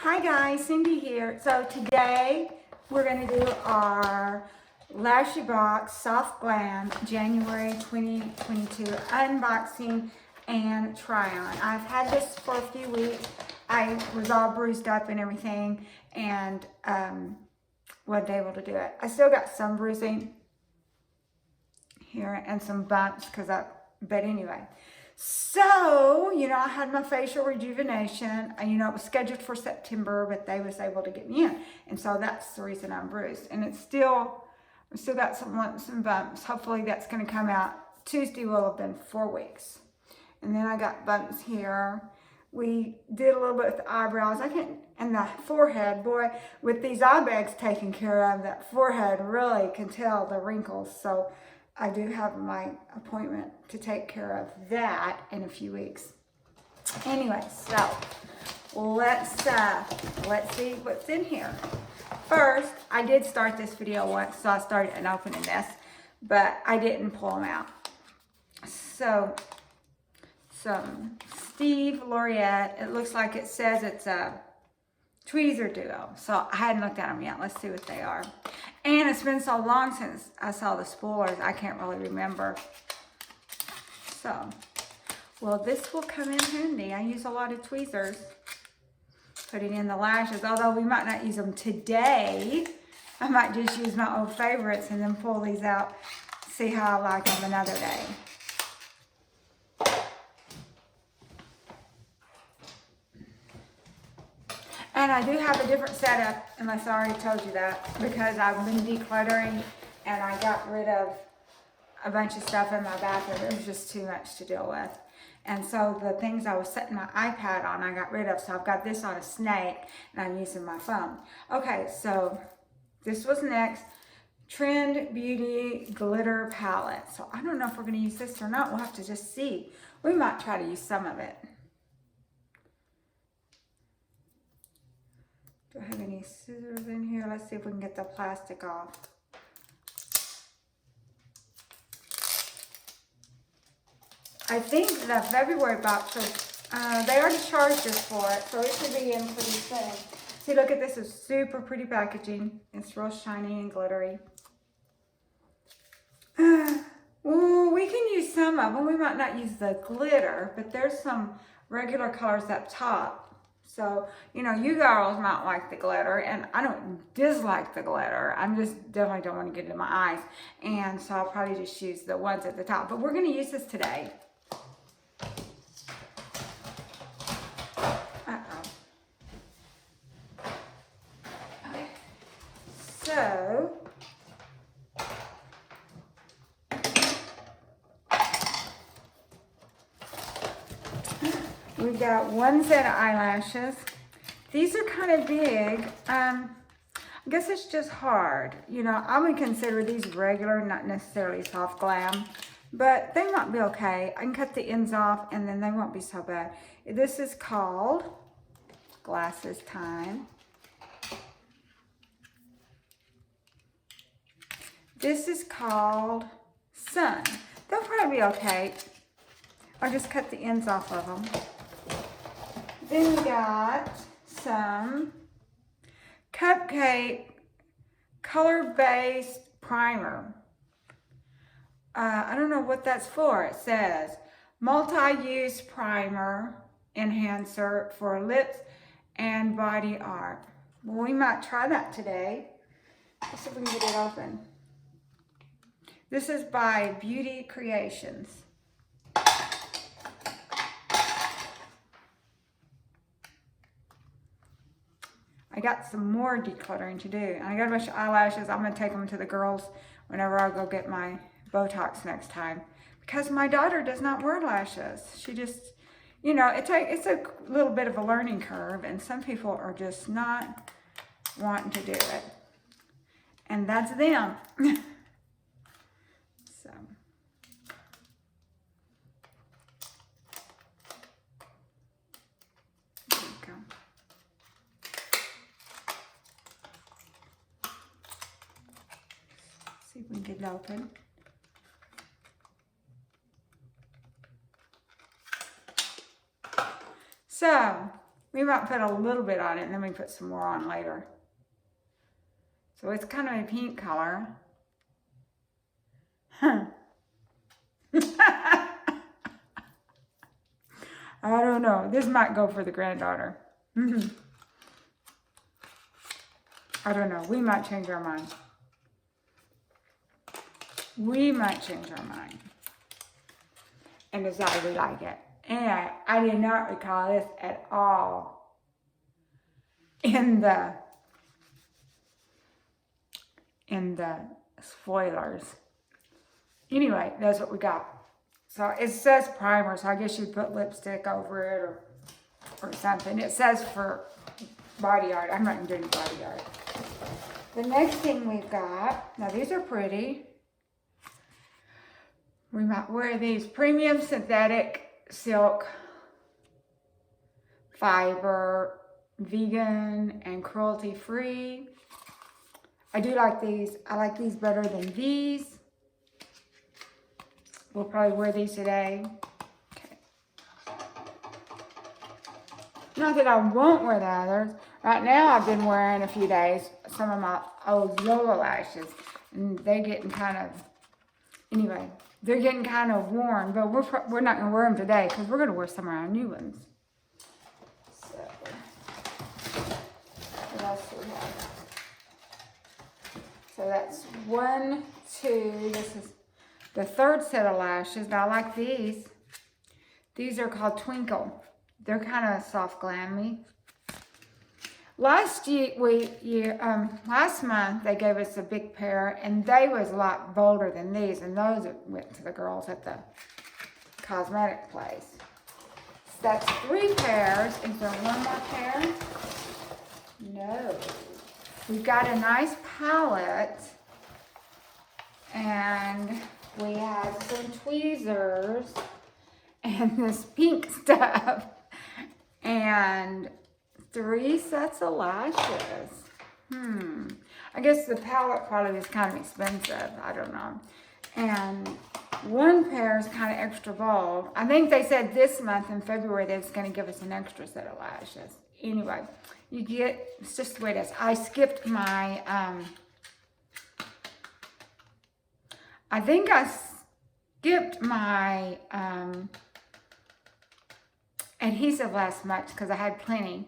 Hi guys, Cindy here. So today we're going to do our Lashy Box Soft Glam January 2022 unboxing and try on. I've had this for a few weeks. I was all bruised up and everything and wasn't able to do it. I still got some bruising here and some bumps but anyway. So, I had my facial rejuvenation. It was scheduled for September, but they was able to get me in. And so that's the reason I'm bruised. And I still got some bumps. Hopefully that's going to come out. Tuesday will have been 4 weeks. And then I got bumps here. We did a little bit with the eyebrows. And the forehead, boy, with these eye bags taken care of, that forehead really can tell the wrinkles. So I do have my appointment to take care of that in a few weeks. Anyway, so let's see what's in here. First, I did start this video once, so I started opening this, but I didn't pull them out. So, some Steve Laureate. It looks like it says it's a tweezer duo. So I hadn't looked at them yet. Let's see what they are. And it's been so long since I saw the spoilers, I can't really remember. So, well, this will come in handy. I use a lot of tweezers. Putting in the lashes, although we might not use them today. I might just use my old favorites and then pull these out, see how I like them another day. And I do have a different setup, unless I already told you that, because I've been decluttering and I got rid of a bunch of stuff in my bathroom. It was just too much to deal with. And so the things I was setting my iPad on, I got rid of. So I've got this on a snake and I'm using my phone. Okay, so this was next. Trend Beauty Glitter Palette. So I don't know if we're going to use this or not. We'll have to just see. We might try to use some of it. Do I have any scissors in here? Let's see if we can get the plastic off. I think the February box, they already charged us for it, so it should be in pretty soon. See, look at this. It's super pretty packaging. It's real shiny and glittery. Well, we can use some of them. We might not use the glitter, but there's some regular colors up top. So, you girls might like the glitter, and I don't dislike the glitter. I just definitely don't want to get it in my eyes. And so I'll probably just use the ones at the top. But we're going to use this today. Okay. So, we've got one set of eyelashes. These are kind of big. I guess it's just hard. I would consider these regular, not necessarily soft glam, but they might be okay. I can cut the ends off and then they won't be so bad. This is called Glasses Time. This is called Sun. They'll probably be okay. I'll just cut the ends off of them. Then we got some Cupcake color-based primer. I don't know what that's for. It says multi-use primer enhancer for lips and body art. Well, we might try that today. Let's see if we can get it open. This is by Beauty Creations. I got some more decluttering to do. I got a bunch of eyelashes. I'm going to take them to the girls whenever I go get my Botox next time. Because my daughter does not wear lashes. She just, it's a little bit of a learning curve. And some people are just not wanting to do it. And that's them. So. There we go. See if we can get it open. So We might put a little bit on it and then we put some more on later. So it's kind of a pink color. Huh. I don't know. This might go for the granddaughter. I don't know. We might change our mind. We might change our mind and decide we like it. And I did not recall this at all in the spoilers. Anyway, that's what we got. So it says primer, so I guess you'd put lipstick over it or something. It says for body art. I'm not doing body art. The next thing we've got, now these are pretty. We might wear these premium synthetic silk fiber, vegan and cruelty free. I do like these. I like these better than these. We'll probably wear these today. Okay. Not that I won't wear the others. Right now I've been wearing a few days some of my old Lola lashes. And they're getting kind of, anyway, they're getting kind of worn. But we're not going to wear them today because we're going to wear some of our new ones. So, what else do we have? So that's 1, 2, this is the third set of lashes. Now I like these. These are called Twinkle. They're kind of soft glammy. Last month they gave us a big pair, and they was a lot bolder than these, and those went to the girls at the cosmetic place. So that's 3 pairs. Is there one more pair? No. We've got a nice palette, and we have some tweezers and this pink stuff and 3 sets of lashes. I guess the palette probably was kind of expensive. I don't know. And 1 pair is kind of extra bold. I think they said this month in February they was going to give us an extra set of lashes. Anyway, you get, it's just the way it is. I skipped my, I think I skipped my adhesive last month because I had plenty.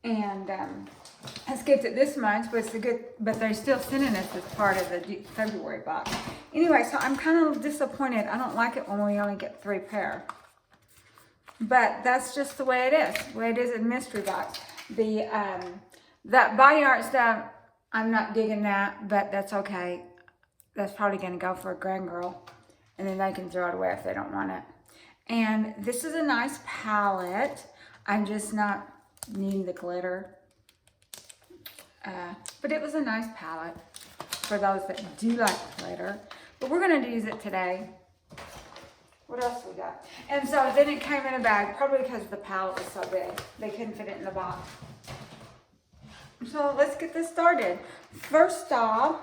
And I skipped it this month, but it's a good, but they're still sending us as part of the February box. Anyway, so I'm kind of disappointed. I don't like it when we only get 3 pair. But that's just the way it is. The way it is in mystery box. The that body art stuff, I'm not digging that, but that's okay. That's probably gonna go for a grand girl, and then they can throw it away if they don't want it. And this is a nice palette. I'm just not needing the glitter, but it was a nice palette for those that do like glitter. But we're gonna use it today. What else we got? And so then it came in a bag, probably because the palette was so big. They couldn't fit it in the box. So let's get this started. First off,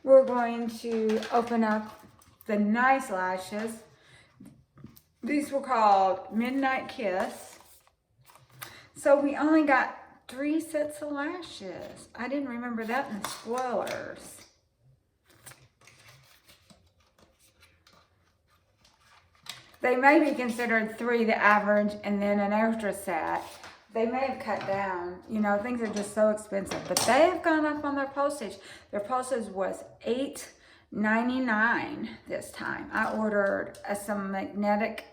we're going to open up the nice lashes. These were called Midnight Kiss. So we only got 3 sets of lashes. I didn't remember that in the spoilers. They may be considered 3 the average and then an extra set. They may have cut down. You know, things are just so expensive. But they have gone up on their postage. Their postage was $8.99 this time. I ordered some magnetic,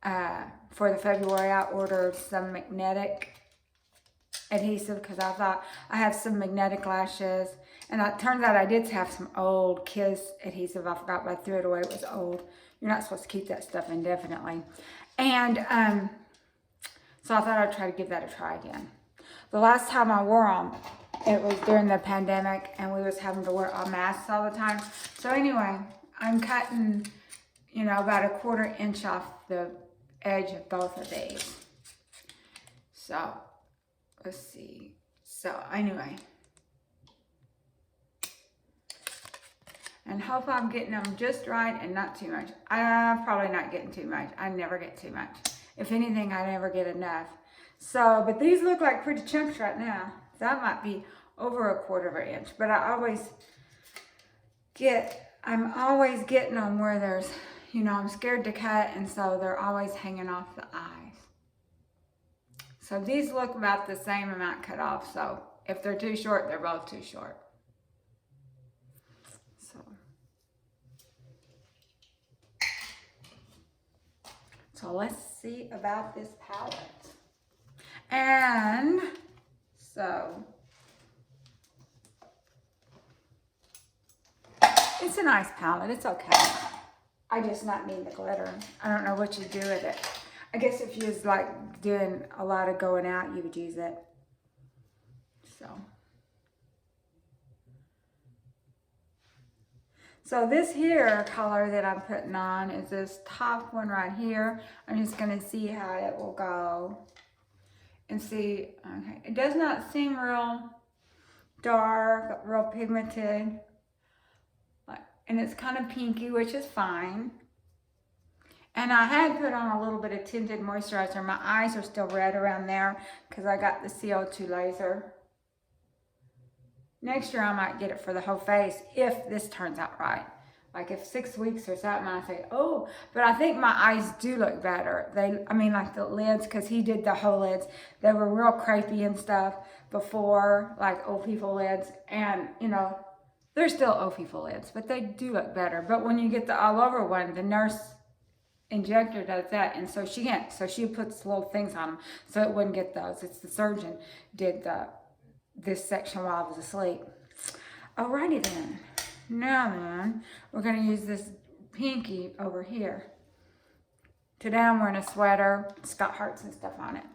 for the February, I ordered some magnetic adhesive because I thought I have some magnetic lashes. And it turns out I did have some old Kiss adhesive. I forgot, but I threw it away. It was old. You're not supposed to keep that stuff indefinitely. And so I thought I'd try to give that a try again. The last time I wore them, it was during the pandemic, and we was having to wear our masks all the time. So anyway, I'm cutting, you know, about a 1/4 inch off the edge of both of these. So let's see. So anyway, and hope I'm getting them just right and not too much. I'm probably not getting too much. I never get too much. If anything, I never get enough. So, but these look like pretty chunks right now. That might be over a 1/4 inch, but I'm always getting them where there's, you know, I'm scared to cut, and so they're always hanging off the eyes. So these look about the same amount cut off, so if they're too short, they're both too short. So let's see about this palette. And so it's a nice palette, it's okay. I just not need the glitter. I don't know what you do with it. I guess if you was like doing a lot of going out, you would use it. So this here color that I'm putting on is this top one right here. I'm just gonna see how it will go and see. Okay, it does not seem real dark, real pigmented, and it's kind of pinky, which is fine. And I had put on a little bit of tinted moisturizer. My eyes are still red around there because I got the CO2 laser. Next year I might get it for the whole face if this turns out right. Like if 6 weeks or something, I say, oh, but I think my eyes do look better. I mean like the lids, because he did the whole lids. They were real crepey and stuff before, like old people lids. And you know, they're still old people lids, but they do look better. But when you get the all over one, the nurse injector does that, and so she can't. So she puts little things on them so it wouldn't get those. It's the surgeon did this section while I was asleep. Alrighty then. Now then, we're going to use this pinky over here. Today I'm wearing a sweater. It's got hearts and stuff on it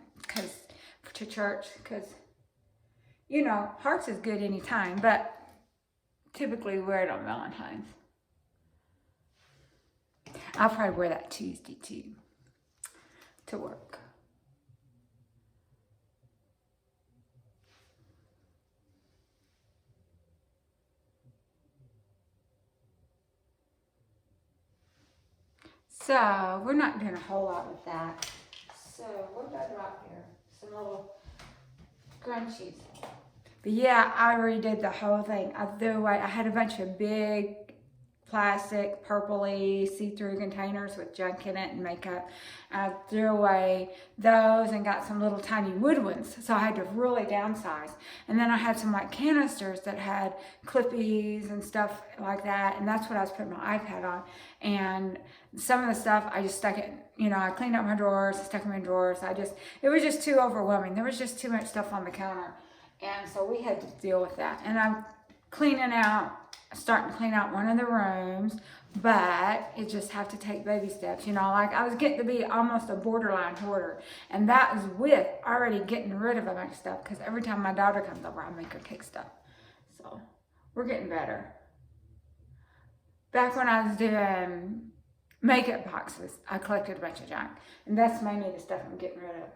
to church, because, you know, hearts is good anytime, but typically wear it on Valentine's. I'll probably wear that Tuesday too, to work. So we're not doing a whole lot with that. So what did I drop here? Some little scrunchies. But yeah, I redid the whole thing. I threw away, I had a bunch of big plastic, purpley, see-through containers with junk in it and makeup. I threw away those and got some little tiny wood ones. So I had to really downsize. And then I had some like canisters that had clippies and stuff like that. And that's what I was putting my iPad on. And some of the stuff I just stuck it, you know, I cleaned up my drawers, stuck them in drawers. It was just too overwhelming. There was just too much stuff on the counter. And so we had to deal with that. And I'm starting to clean out one of the rooms, but it just have to take baby steps. You know, like I was getting to be almost a borderline hoarder, and that is with already getting rid of a bunch of stuff, because every time my daughter comes over, I make her take stuff. So we're getting better. Back when I was doing makeup boxes, I collected a bunch of junk, and that's mainly the stuff I'm getting rid of.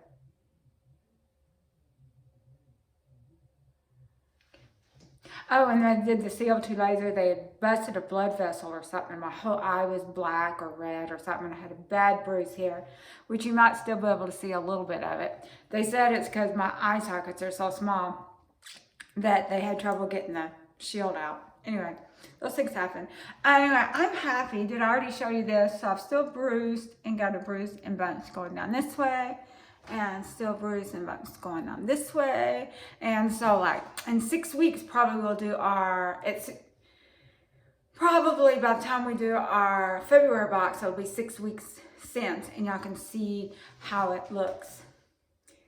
Oh, and I did the CO2 laser. They had busted a blood vessel or something. My whole eye was black or red or something. I had a bad bruise here, which you might still be able to see a little bit of it. They said it's because my eye sockets are so small that they had trouble getting the shield out. Anyway, those things happen. Anyway, I'm happy. Did I already show you this? So I've still bruised and got a bruise and bumps going down this way, and still bruised and bumps going on this way. And so like in 6 weeks probably we'll do it's probably by the time we do our February box, it'll be 6 weeks since, and y'all can see how it looks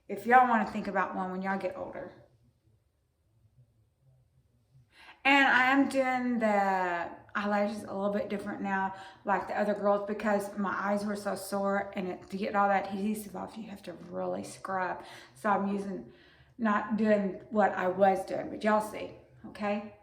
if y'all want to think about one when y'all get older. And I am doing the eyelashes a little bit different now, like the other girls, because my eyes were so sore, and to get all that adhesive off, you have to really scrub. So I'm not doing what I was doing, but y'all see, okay?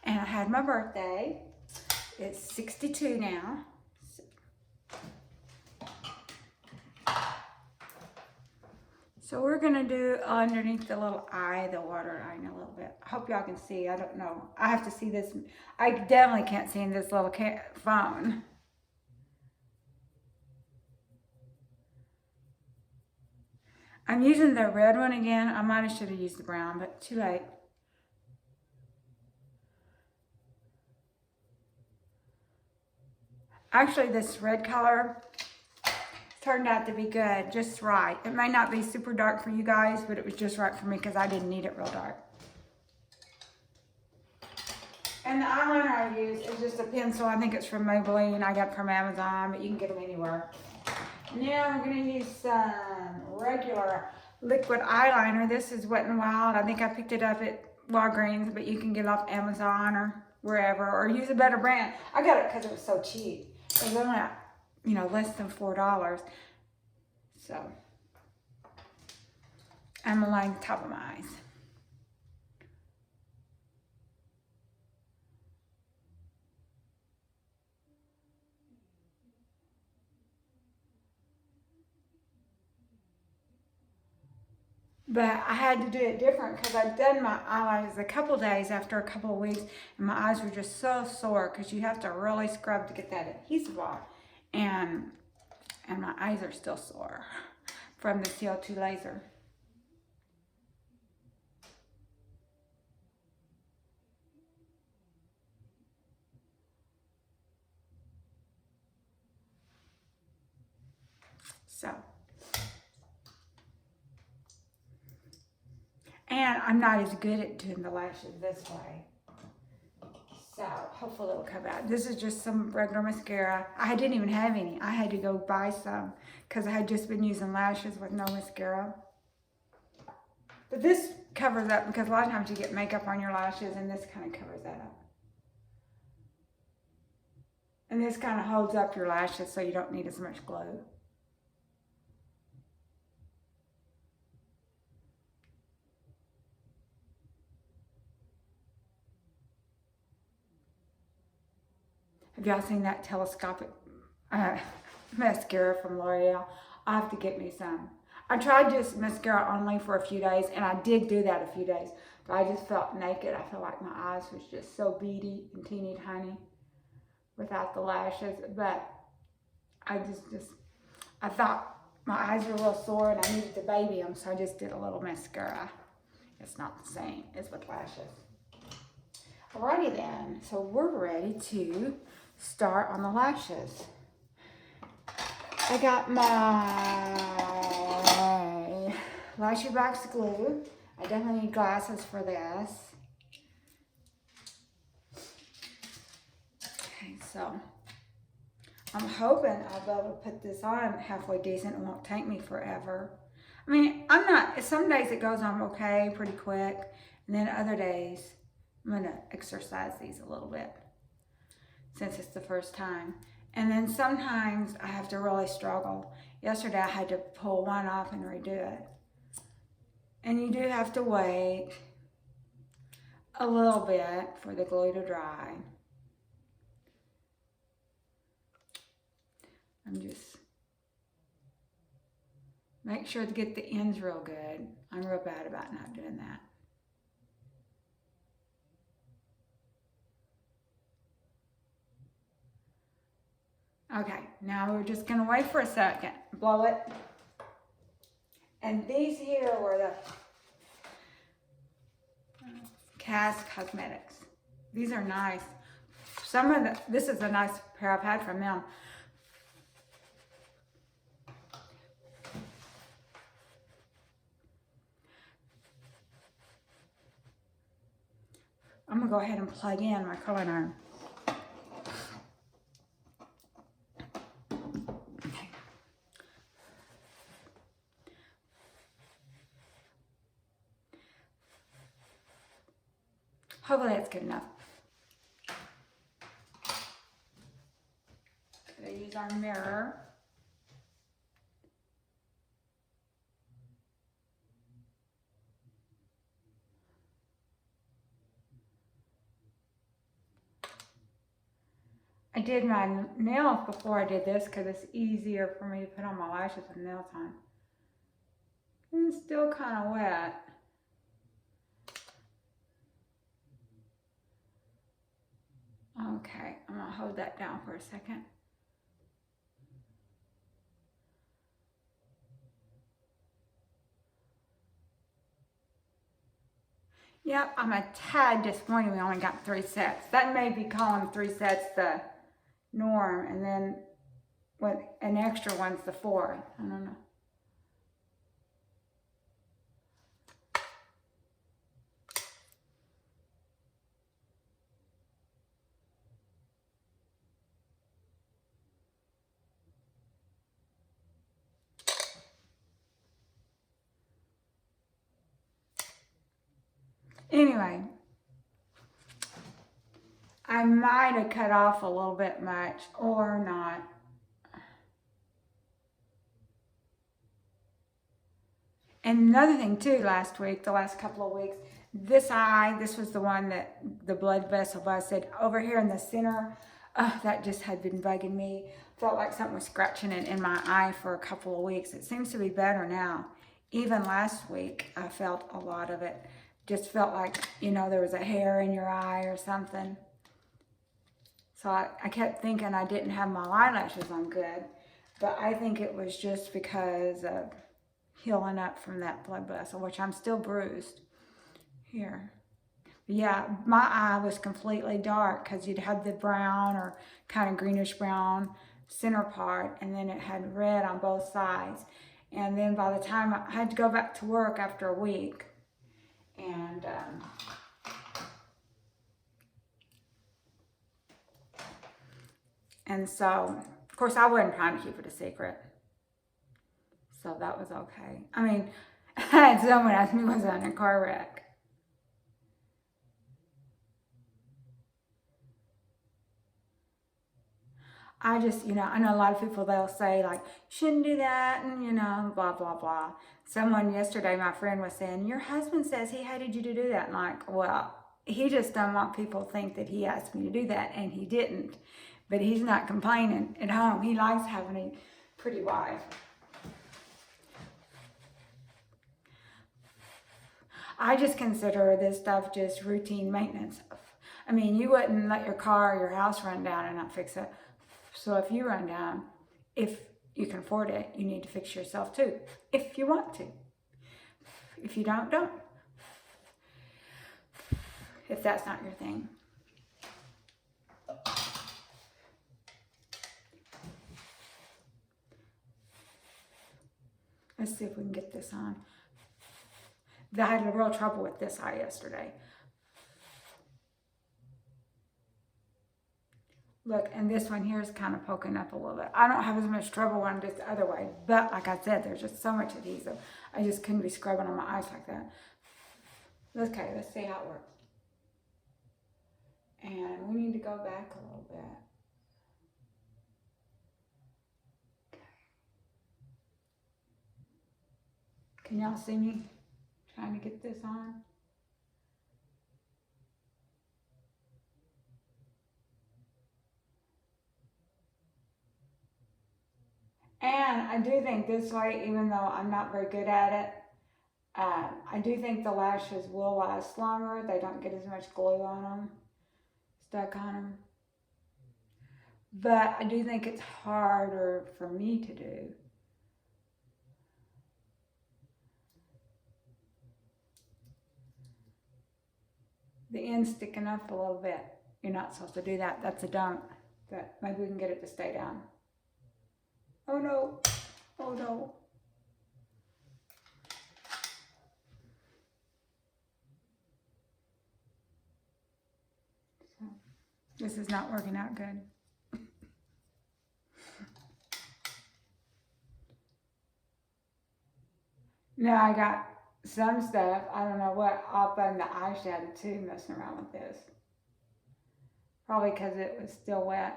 And I had my birthday. It's 62 now. So we're gonna do underneath the little eye, the water line a little bit. I hope y'all can see. I don't know. I have to see this. I definitely can't see in this little phone. I'm using the red one again. I might have should have used the brown, but too late. Actually, this red color turned out to be good, just right. It may not be super dark for you guys, but it was just right for me because I didn't need it real dark. And the eyeliner I use is just a pencil. I think it's from Maybelline. I got it from Amazon, but you can get them anywhere. Now I'm going to use some regular liquid eyeliner. This is Wet n Wild. I think I picked it up at Walgreens, but you can get it off Amazon or wherever, or use a better brand. I got it because it was so cheap. It was only, you know, less than $4. So I'm gonna line the top of my eyes. But I had to do it different because I'd done my eyelids a couple days after a couple of weeks, and my eyes were just so sore because you have to really scrub to get that adhesive off. And my eyes are still sore from the CO2 laser. So, and I'm not as good at doing the lashes this way. So hopefully it'll come out. This is just some regular mascara. I didn't even have any. I had to go buy some because I had just been using lashes with no mascara. But this covers up because a lot of times you get makeup on your lashes and this kind of covers that up. And this kind of holds up your lashes so you don't need as much glue. Have y'all seen that telescopic mascara from L'Oreal? I have to get me some. I tried just mascara only for a few days, and I did do that a few days, but I just felt naked. I felt like my eyes was just so beady and teeny tiny without the lashes, but I I thought my eyes were a little sore and I needed to baby them, so I just did a little mascara. It's not the same as with lashes. Alrighty then, so we're ready to start on the lashes. I got my Lashy box glue. I definitely need glasses for this. Okay, so I'm hoping I'll be able to put this on halfway decent. It won't take me forever. I mean, some days it goes on okay, pretty quick, and then other days I'm gonna exercise these a little bit since it's the first time. And then sometimes I have to really struggle. Yesterday I had to pull one off and redo it. And you do have to wait a little bit for the glue to dry. I'm just, make sure to get the ends real good. I'm real bad about not doing that. Okay, now we're just gonna wait for a second. Blow it. And these here were the Cast Cosmetics. These are nice. This is a nice pair I've had from them. I'm gonna go ahead and plug in my curling iron. Hopefully that's good enough. Gonna use our mirror. I did my nails before I did this because it's easier for me to put on my lashes with nails on. It's still kind of wet. Okay, I'm gonna hold that down for a second. Yep, I'm a tad disappointed we only got 3 sets. That may be calling 3 sets the norm, and then with an extra one's the 4th. I don't know. Anyway, I might have cut off a little bit much or not. And another thing too, last week, the last couple of weeks, this eye, this was the one that the blood vessel busted over here in the center. That just had been bugging me. Felt like something was scratching it in my eye for a couple of weeks. It seems to be better now. Even last week, I felt a lot of it. Just felt like, you know, there was a hair in your eye or something. So I kept thinking I didn't have my eyelashes on good. But I think it was just because of healing up from that blood vessel, which I'm still bruised here. Yeah, my eye was completely dark because you'd have the brown or kind of greenish brown center part, and then it had red on both sides. And then by the time I had to go back to work after a week, and so, of course, I wasn't trying to keep it a secret. So that was okay. I mean, I had someone ask me, was I in a car wreck? I just, you know, I know a lot of people, they'll say like, shouldn't do that, and you know, blah, blah, blah. Someone yesterday, my friend was saying, your husband says he hated you to do that. And like, well, he just don't want people to think that he asked me to do that, and he didn't. But he's not complaining at home. He likes having a pretty wife. I just consider this stuff just routine maintenance. I mean, you wouldn't let your car or your house run down and not fix it. So if you run down, if you can afford it, you need to fix yourself too, if you want to. If you don't, don't. If that's not your thing. Let's see if we can get this on. I had a real trouble with this eye yesterday. Look, and this one here is kind of poking up a little bit. I don't have as much trouble when it's the other way, but like I said, there's just so much adhesive. I just couldn't be scrubbing on my eyes like that. Okay, let's see how it works. And we need to go back a little bit. Okay. Can y'all see me trying to get this on? And I do think this way, even though I'm not very good at it, I do think the lashes will last longer. They don't get as much glue on them, stuck on them. But I do think it's harder for me to do. The end's sticking up a little bit. You're not supposed to do that. That's a don't. But maybe we can get it to stay down. Oh no. Oh no. So, this is not working out good. Now I got some stuff, I don't know what, up on the eyeshadow too, messing around with this. Probably because it was still wet.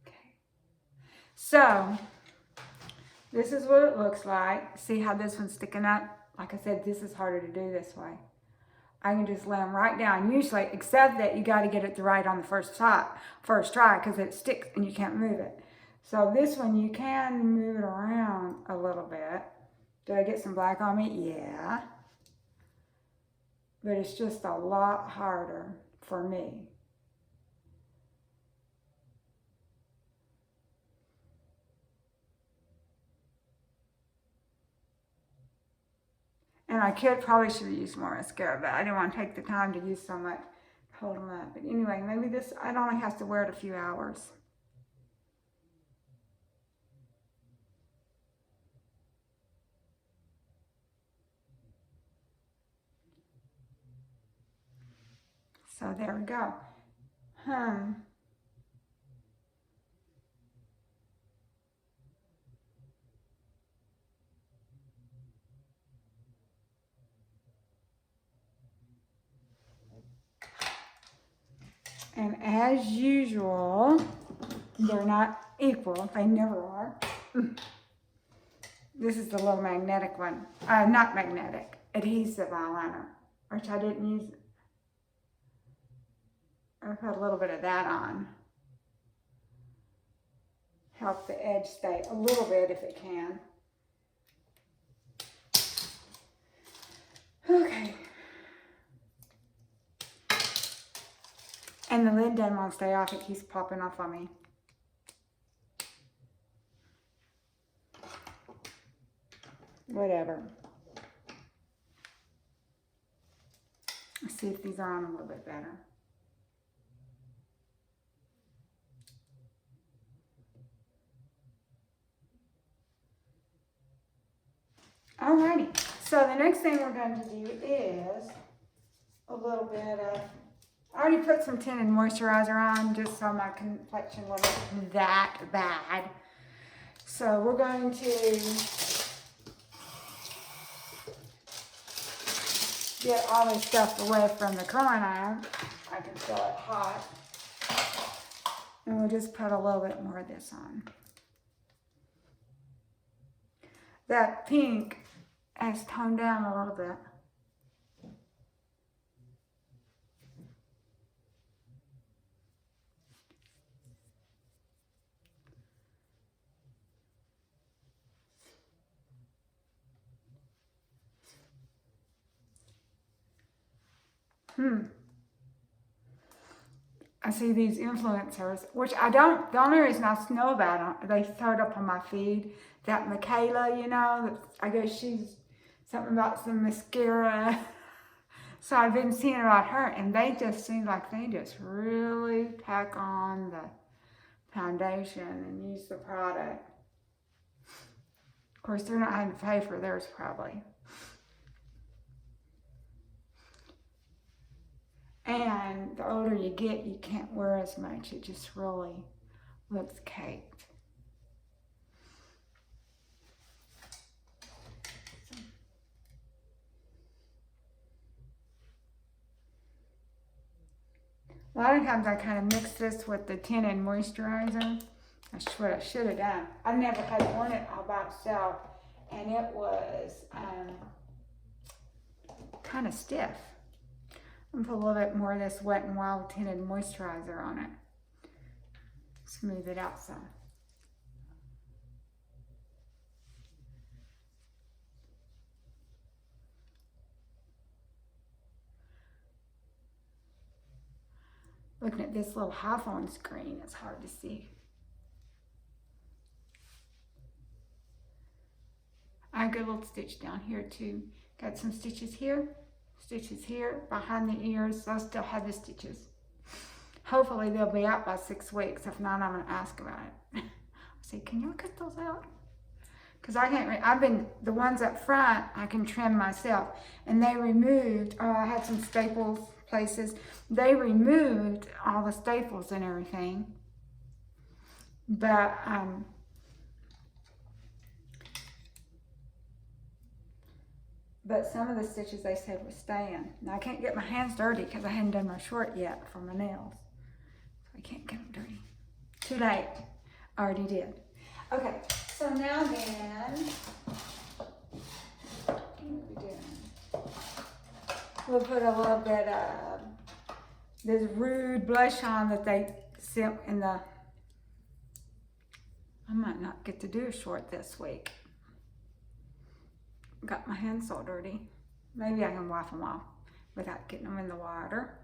Okay. So, this is what it looks like. See how this one's sticking up? Like I said, this is harder to do this way. I can just lay them right down, usually, except that you got to get it right on the first try, because it sticks and you can't move it. So this one, you can move it around a little bit. Did I get some black on me? Yeah. But it's just a lot harder for me. And I probably should have used more mascara, but I didn't want to take the time to use so much to hold them up. But anyway, maybe this, I only have to wear it a few hours. So there we go. And as usual, they're not equal. They never are. This is the little magnetic one. Not magnetic, adhesive eyeliner, which I didn't use. I put a little bit of that on. Help the edge stay a little bit if it can. Okay. And the lid doesn't want to stay off. It keeps popping off on me. Whatever. Let's see if these are on a little bit better. Alrighty. So the next thing we're going to do is a little bit of, I already put some tinted moisturizer on just so my complexion wasn't that bad. So we're going to get all this stuff away from the curling iron. I can feel it hot. And we'll just put a little bit more of this on. That pink has toned down a little bit. I see these influencers, which I don't, the only reason I know about them, they throw it up on my feed, that Michaela, you know, I guess she's something about some mascara. So I've been seeing about her, and they just seem like they just really pack on the foundation and use the product. Of course, they're not having to pay for theirs probably. And the older you get, you can't wear as much. It just really looks caked. A lot of times I kind of mix this with the tinted moisturizer. That's what I should have done. I never had worn it all by itself, and it was kind of stiff. I'm gonna put a little bit more of this Wet n Wild tinted moisturizer on it. Smooth it out some. Looking at this little iPhone screen, it's hard to see. I got a little stitch down here too. Got some stitches here, behind the ears. So I still have the stitches. Hopefully they'll be out by 6 weeks. If not, I'm gonna ask about it. I say, can y'all cut those out? Because I can't, I've been, the ones up front, I can trim myself. And they removed, I had some staples places. They removed all the staples and everything. But, some of the stitches they said were staying. Now I can't get my hands dirty because I hadn't done my short yet for my nails. So I can't get them dirty. Too late. I already did. Okay, so now then, what are we doing? We'll put a little bit of this Rude blush on that they sent in the I might not get to do a short this week. Got my hands so dirty. Maybe I can wipe them off without getting them in the water.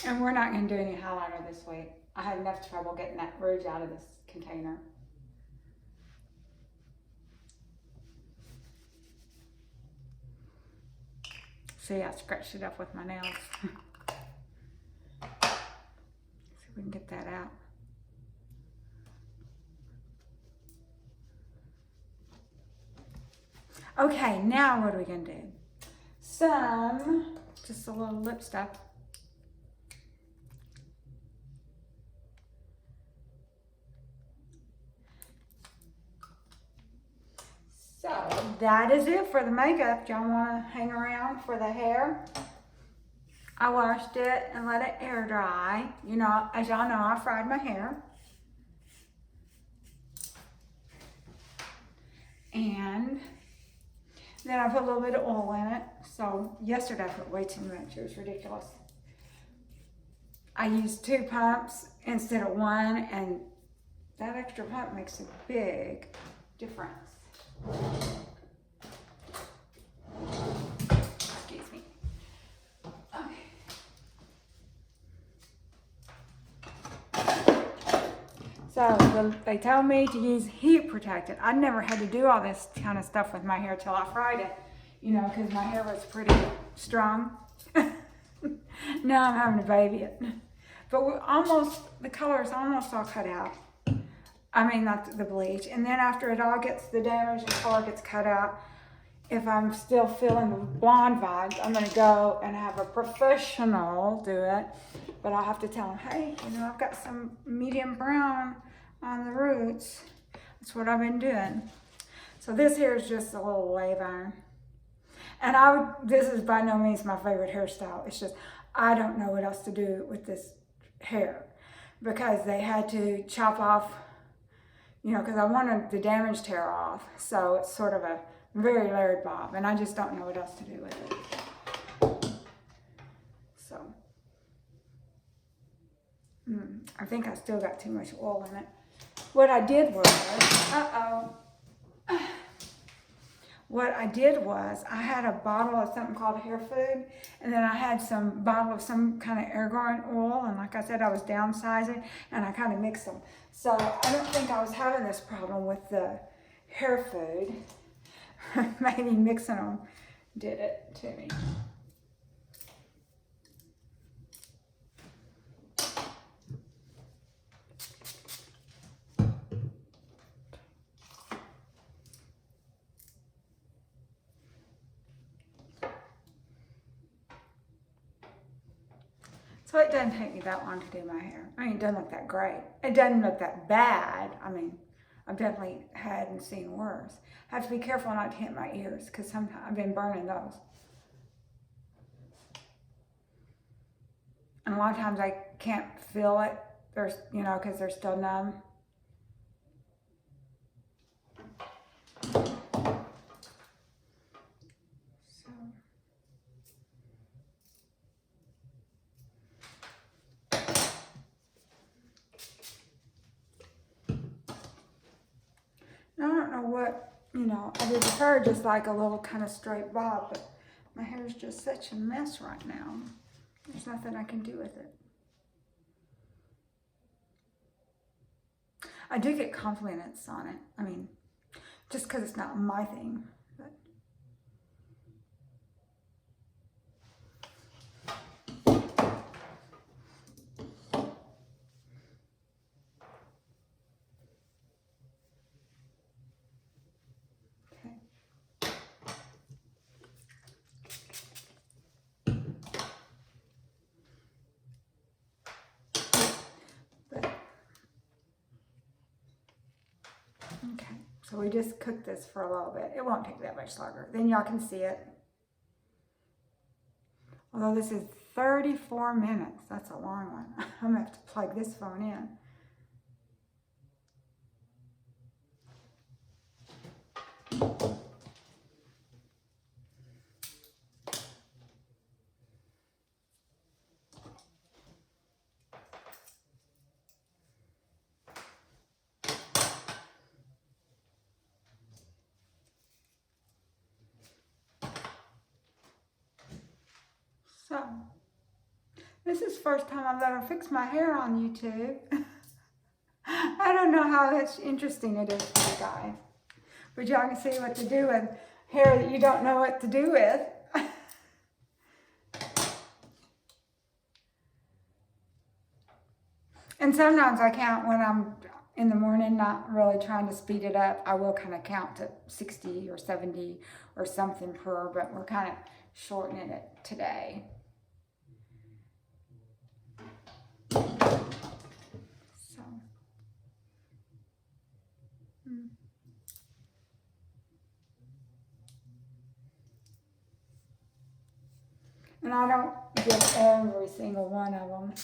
And we're not going to do any highlighter this week. I had enough trouble getting that rouge out of this container. See, I scratched it up with my nails. See if we can get that out. Okay, now what are we going to do? Just a little lip stuff. So that is it for the makeup. Y'all want to hang around for the hair? I washed it and let it air dry. You know, as y'all know, I fried my hair. And then I put a little bit of oil in it. So yesterday I put way too much. It was ridiculous. I used 2 pumps instead of 1, and that extra pump makes a big difference. Excuse me. Okay. So they told me to use heat protectant. I never had to do all this kind of stuff with my hair till I fried it, you know, because my hair was pretty strong. Now I'm having to baby it. But the color is almost all cut out. I mean, not the bleach. And then after it all gets, the damage and color gets cut out, if I'm still feeling the blonde vibes, I'm going to go and have a professional do it. But I'll have to tell them, hey, you know, I've got some medium brown on the roots. That's what I've been doing. So this here is just a little wave iron. And this is by no means my favorite hairstyle. It's just, I don't know what else to do with this hair. Because they had to chop off, you know, because I wanted the damaged hair off. So it's sort of a very layered bob, and I just don't know what else to do with it. So, I think I still got too much oil in it. What I did was, I had a bottle of something called hair food, and then I had some bottle of some kind of argan oil, and like I said, I was downsizing, and I kind of mixed them. So I don't think I was having this problem with the hair food. Maybe mixing them did it to me. So it doesn't take me that long to do my hair. I mean, it doesn't look that great. It doesn't look that bad. I mean, I've definitely had and seen worse. I have to be careful not to hit my ears because sometimes I've been burning those. And a lot of times I can't feel it. There's, you know, because they're still numb. I don't know what, you know, I would prefer just like a little kind of straight bob, but my hair is just such a mess right now. There's nothing I can do with it. I do get compliments on it. I mean, just because it's not my thing. But. Okay, so we just cook this for a little bit. It won't take that much longer. Then y'all can see it. Although this is 34 minutes. That's a long one. I'm going to have to plug this phone in. So, this is the first time I've ever fixed my hair on YouTube. I don't know how interesting it is for you guys. But y'all can see what to do with hair that you don't know what to do with. And sometimes I count when I'm in the morning, not really trying to speed it up. I will kind of count to 60 or 70 or something per, but we're kind of shortening it today. So. And I don't get every single one of them.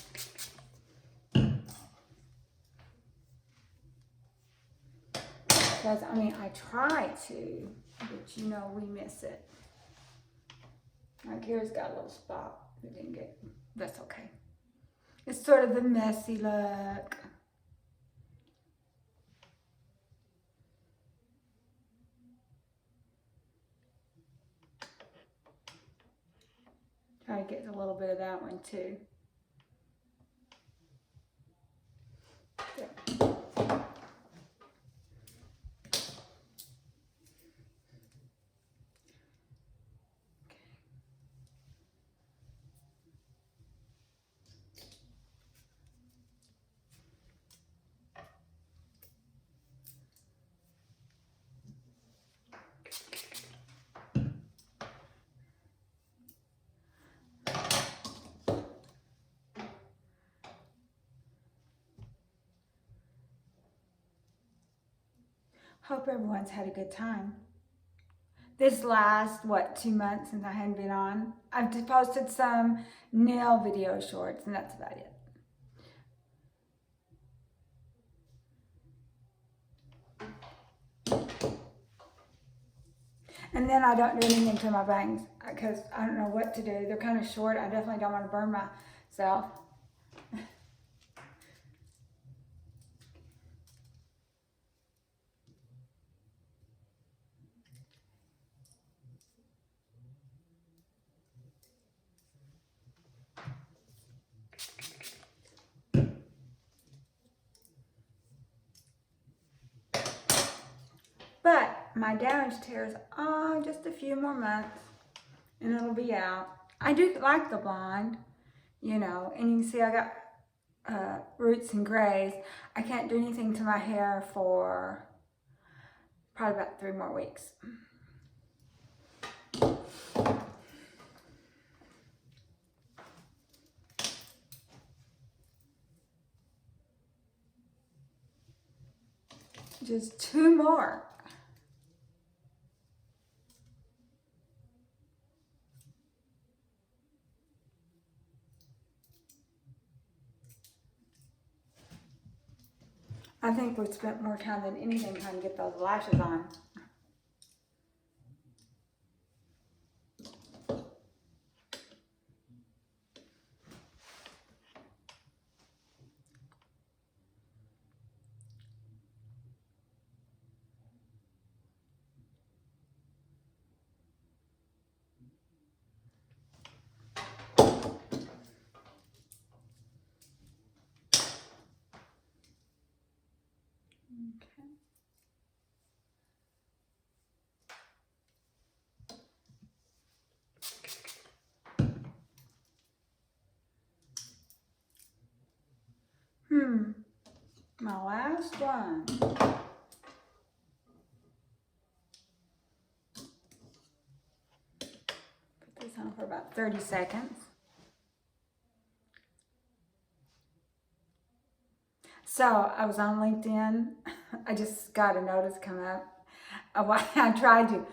Because, I mean, I try to, but you know we miss it. Like here's got a little spot that didn't get, that's okay. It's sort of the messy look. Try to get a little bit of that one too. There. Hope everyone's had a good time. This last, 2 months since I hadn't been on, I've just posted some nail video shorts, and that's about it. And then I don't do anything to my bangs because I don't know what to do. They're kind of short. I definitely don't want to burn myself. But my damaged hair is just a few more months and it'll be out. I do like the blonde, you know, and you can see I got roots and grays. I can't do anything to my hair for probably about 3 more weeks. Just 2 more. I think we spent more time than anything trying to get those lashes on. My last one. Put this on for about 30 seconds. So I was on LinkedIn. I just got a notice come up. I tried to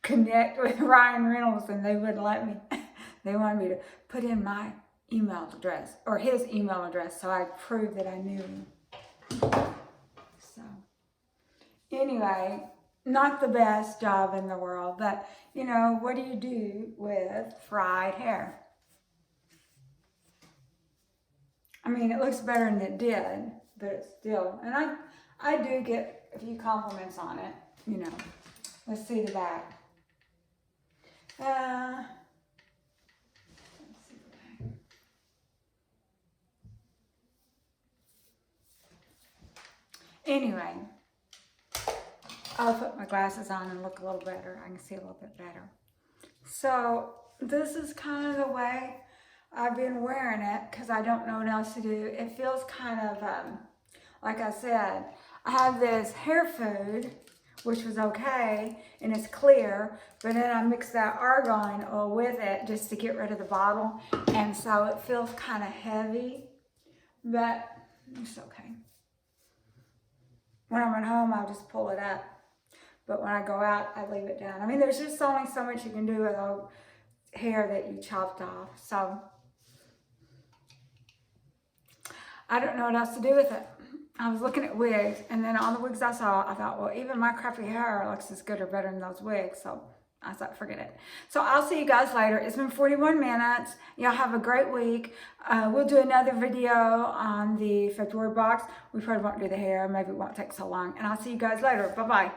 connect with Ryan Reynolds and they wouldn't let me. They wanted me to put in my email address or his email address so I'd prove that I knew him. So anyway, not the best job in the world, but you know, what do you do with fried hair? I mean, it looks better than it did, but it's still, and I do get a few compliments on it, you know. Let's see the back. Let's Anyway, I'll put my glasses on and look a little better. I can see a little bit better. So this is kind of the way I've been wearing it because I don't know what else to do. It feels kind of, like I said, I have this hair food, which was okay, and it's clear, but then I mixed that argan oil with it just to get rid of the bottle, and so it feels kind of heavy, but it's okay. When I'm at home, I'll just pull it up, but when I go out, I leave it down. I mean, there's just only so much you can do with old hair that you chopped off, so I don't know what else to do with it. I was looking at wigs, and then all the wigs I saw, I thought, well, even my crappy hair looks as good or better than those wigs, so I thought, forget it. So I'll see you guys later. It's been 41 minutes. Y'all have a great week. We'll do another video on the February box. We probably won't do the hair. Maybe it won't take so long, and I'll see you guys later. Bye-bye.